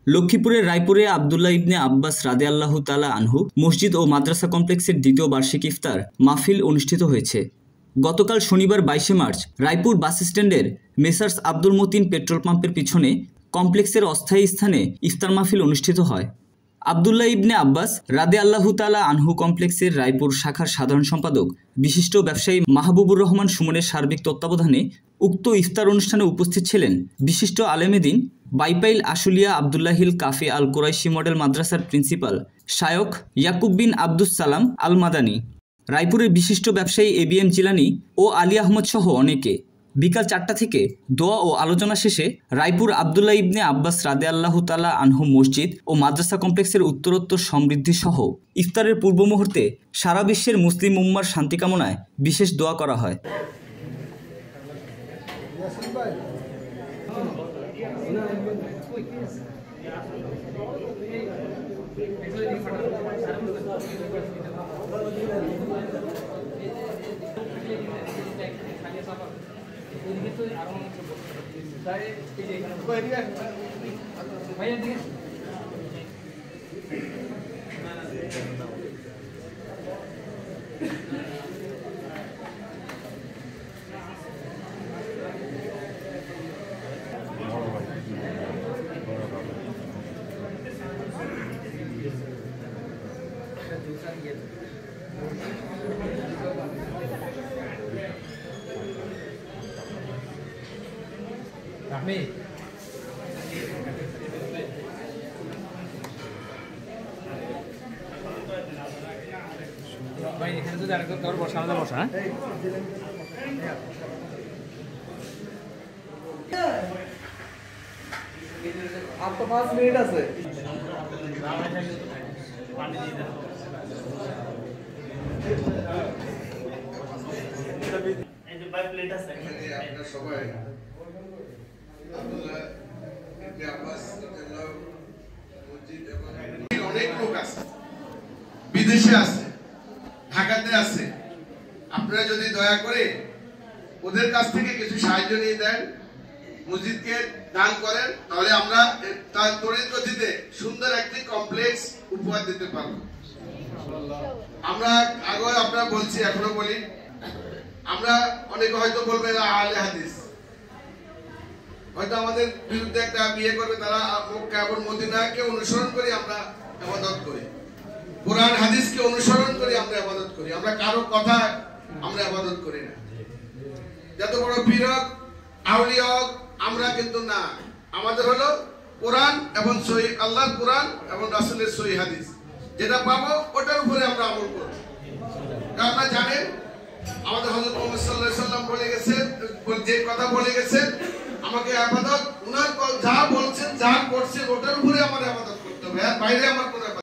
লক্ষ্মীপুরের রায়পুরে আব্দুল্লাহ ইবনে আব্বাস রাদিয়াল্লাহু তাআলা আনহু মসজিদ ও মাদ্রাসা কমপ্লেক্সের দ্বিতীয় বার্ষিক ইফতার মাহফিল অনুষ্ঠিত হয়েছে। গতকাল শনিবার 22 মার্চ রায়পুর বাস স্ট্যান্ডের মেসার্স আব্দুল মতিন পেট্রোল পাম্পের পিছনে কমপ্লেক্সের অস্থায়ী স্থানে ইফতার মাহফিল অনুষ্ঠিত হয়। আব্দুল্লাহ ইবনে আব্বাস রাদিয়াল্লাহু তাআলা আনহু কমপ্লেক্সের রায়পুর শাখার সাধারণ সম্পাদক বিশিষ্ট ব্যবসায়ী মাহবুবুর রহমান সুমনের সার্বিক তত্ত্বাবধানে উক্ত ইফতার অনুষ্ঠানে উপস্থিত ছিলেন বিশিষ্ট আলেমে দ্বীন বাইপাইল আশুলিয়া আব্দুল্লাহিল কাফি আল কুরাইশি মডেল মাদ্রাসার প্রিন্সিপাল শায়খ ইয়াকুব বিন আব্দুস সালাম আল মাদানী, রায়পুরের বিশিষ্ট ব্যবসায়ী এবিএম জিলানী ও আলী আহমদ সহ অনেকে। বিকাল 4টা থেকে দোয়া ও আলোচনা শেষে রায়পুর আব্দুল্লাহ ইবনে আব্বাস রাদিয়াল্লাহু তাআলা আনহু মসজিদ ও মাদ্রাসা কমপ্লেক্সের উত্তরোত্তর সমৃদ্ধি সহ ইফতারের পূর্ব মুহূর্তে সারা বিশ্বের মুসলিম উম্মার শান্তি কামনায় বিশেষ দোয়া করা হয়। ভাই এখানে যদি আরেকটা তোর বসা আমাদের বসা আর তো 5 মিনিট আছে। এই যে বাই প্লেট আছে আপনারা সবাই আব্দুল্লাহ ইবনে আব্বাস রাদিয়াল্লাহু মসজিদ এবং অনেক লোক আছে, বিদেশে আছে, ঢাকাতে আছে। আপনারা যদি দয়া করে ওদের কাছ থেকে কিছু সাহায্য নিয়ে দেন, মসজিদকে দান করেন, তাহলে আমরা তার তড়িৎ গতিতে সুন্দর একটি কমপ্লেক্স উপহার দিতে পারবো। আমরা আগে আপনারা বলছি, এখনো বলি, আমরা অনেকে হয়তো বলবে না আহলে হাদিস, হয়তো আমাদের বিরুদ্ধে একটা বিয়ে করবে, তারা মক্কা এবং মদিনাকে অনুসরণ করে আমরা ইবাদত করি, কোরআন হাদিসকে অনুসরণ করে আমরা ইবাদত করি, আমরা কারো কথা আমরা ইবাদত করি না। যত বড় পীর হোক, আউলিয়া হোক, আমরা কিন্তু না, আমাদের হলো কোরআন এবং সহিহ আল্লাহর কোরআন এবং রাসূলের সহিহ হাদিস, যেটা পাবো ওটার উপরে আমরা আমল করব। কারণ আপনারা জানেন আমাদের হযরত মুহাম্মদ সাল্লাল্লাহু আলাইহি ওয়াসাল্লাম বলে গেছেন, যে কথা বলে গেছেন, আমাকে ইবাদত উনার যা বলছেন, যা করছেন ওটার উপরে আমার ইবাদত করতে হবে, এর বাইরে আমার